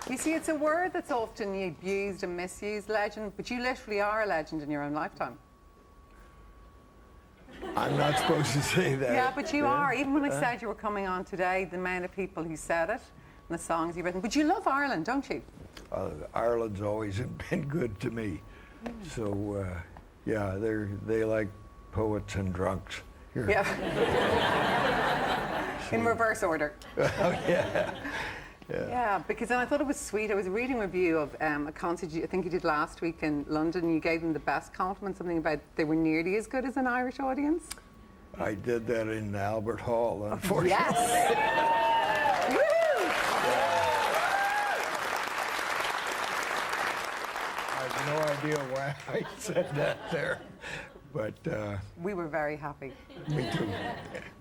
You see, it's a word that's often abused and misused, legend, but you literally are a legend in your own lifetime. I'm not supposed to say that. Yeah, but you are. Even when I said you were coming on today, the amount of people who said it and the songs you've written. But you love Ireland, don't you? Ireland's always been good to me. So, yeah, they like poets and drunks here. Yeah. In reverse order. Yeah. Yeah, because I thought it was sweet. I was reading a review of a concert I think you did last week in London. You gave them the best compliment, something about they were nearly as good as an Irish audience. I did that in Albert Hall, unfortunately. Yes! Woo! I have no idea why I said that there, but... we were very happy. Me too.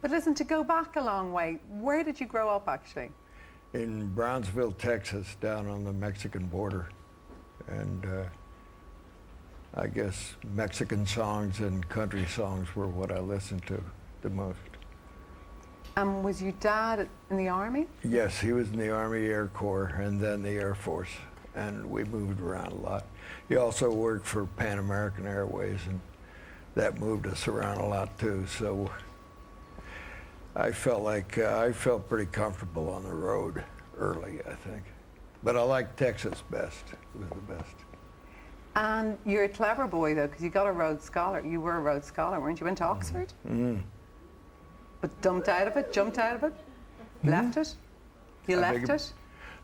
But listen, to go back a long way, where did you grow up, actually? In Brownsville, Texas, down on the Mexican border. And I guess Mexican songs and country songs were what I listened to the most. Was your dad in the Army? Yes, he was in the Army Air Corps and then the Air Force, and we moved around a lot. He also worked for Pan American Airways, and that moved us around a lot too. So I felt pretty comfortable on the road early, I think. But I liked Texas best. It was the best. And you're a clever boy, though, because you got a Rhodes Scholar. You were a Rhodes Scholar, weren't you? Went to Oxford? Mm-hmm. But jumped out of it? Left it? You left it?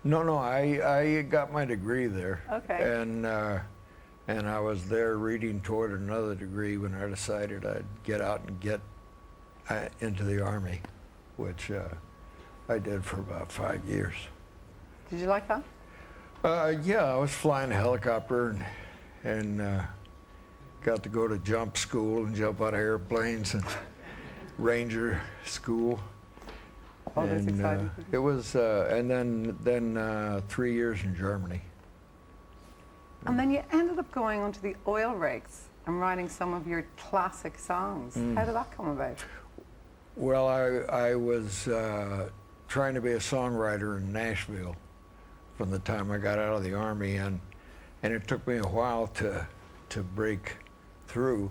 No, I got my degree there. Okay. And I was there reading toward another degree when I decided I'd get out and get into the Army, which I did for about 5 years. Did you like that? Yeah, I was flying a helicopter and got to go to jump school and jump out of airplanes and Ranger school. Oh, that's exciting. It was, and then 3 years in Germany. And then you ended up going onto the oil rigs and writing some of your classic songs. How did that come about? Well, I was trying to be a songwriter in Nashville from the time I got out of the Army, and it took me a while to break through.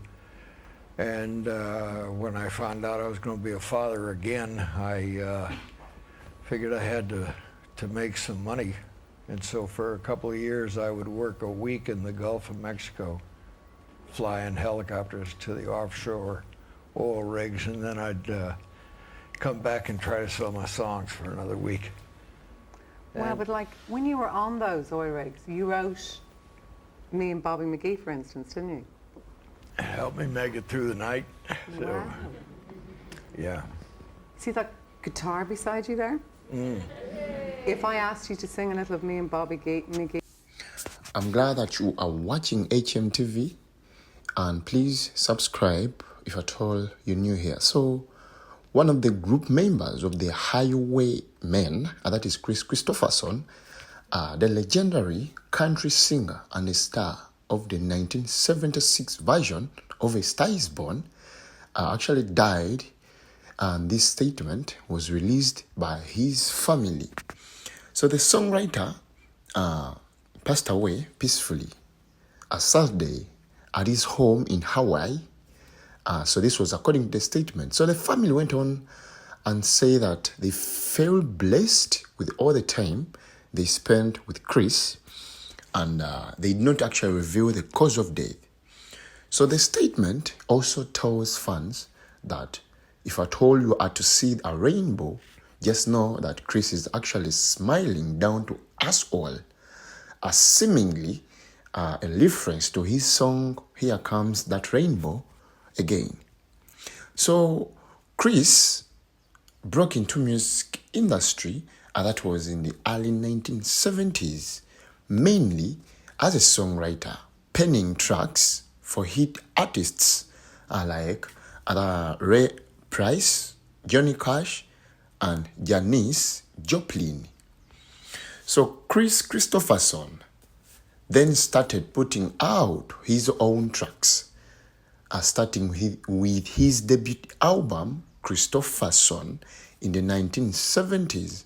And when I found out I was going to be a father again, I figured I had to make some money. And so for a couple of years, I would work a week in the Gulf of Mexico, flying helicopters to the offshore oil rigs, and then I'd come back and try to sell my songs for another week. Well, but like when you were on those oil rigs, you wrote Me and Bobby McGee, for instance, didn't you? Helped me make it through the night. So, Wow. Yeah. See that guitar beside you there? If I asked you to sing a little of Me and Bobby McGee. I'm glad that you are watching HMTV, and please subscribe if at all you're new here. So, one of the group members of the Highwaymen, that is Kris Kristofferson, the legendary country singer and a star of the 1976 version of A Star Is Born, actually died, and this statement was released by his family. So the songwriter passed away peacefully on Saturday at his home in Hawaii. So this was according to the statement. So the family went on and say that they felt blessed with all the time they spent with Kris, and they did not actually reveal the cause of death. So the statement also tells fans that if at all you are to see a rainbow, just know that Kris is actually smiling down to us all, as seemingly a reference to his song, Here Comes That Rainbow Again. So Kris broke into music industry, and that was in the early 1970s, mainly as a songwriter, penning tracks for hit artists like Ray Price, Johnny Cash, and Janis Joplin. So Kris Kristofferson then started putting out his own tracks, starting with his debut album, Kristofferson, in the 1970s.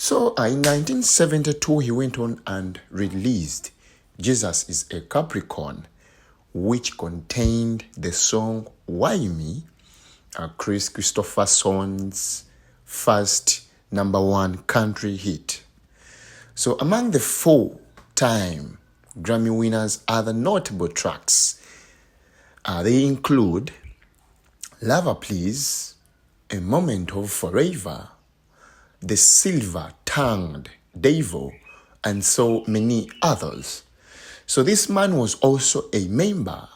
So in 1972, he went on and released Jesus is a Capricorn, which contained the song Why Me, Kris Kristofferson's first #1 country hit. So among the 4-time Grammy winners' other notable tracks, they include Lover Please, A Moment of Forever, The Silver-Tongued Devil, and so many others. So this man was also a member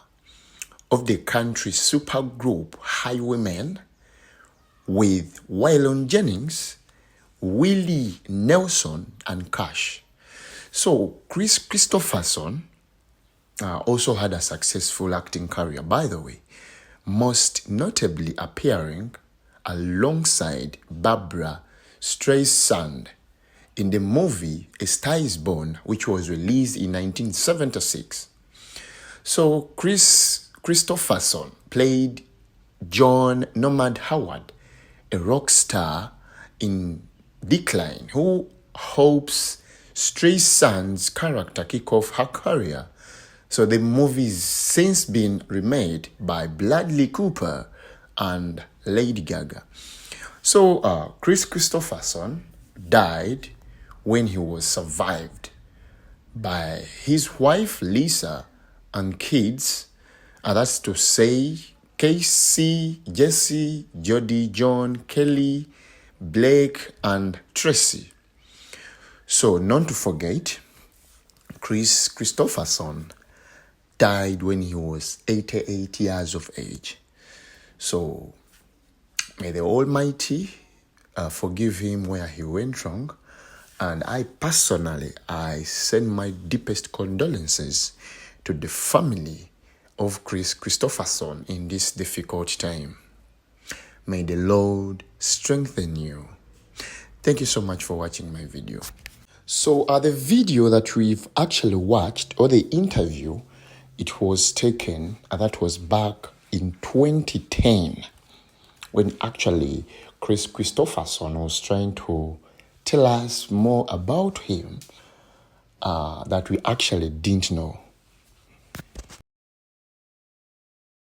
of the country supergroup Highwaymen with Waylon Jennings, Willie Nelson, and Cash. So Kris Kristofferson also had a successful acting career, by the way, most notably appearing alongside Barbara Streisand in the movie A Star is Born, which was released in 1976. So Kris Kristofferson played John Nomad Howard, a rock star in decline who hopes Streisand's character kick off her career. So the movie's since been remade by Bradley Cooper and Lady Gaga. So Kris Kristofferson died when he was survived by his wife Lisa and kids, that's to say Casey, Jesse, Jody, John, Kelly, Blake, and Tracy. So not to forget, Kris Kristofferson died when he was 88 years of age. So may the Almighty forgive him where he went wrong. And I send my deepest condolences to the family of Kris Kristofferson in this difficult time. May the Lord strengthen you. Thank you so much for watching my video. So the video that we've actually watched, or the interview, it was taken, that was back in 2010, when actually Kris Kristofferson was trying to tell us more about him that we actually didn't know.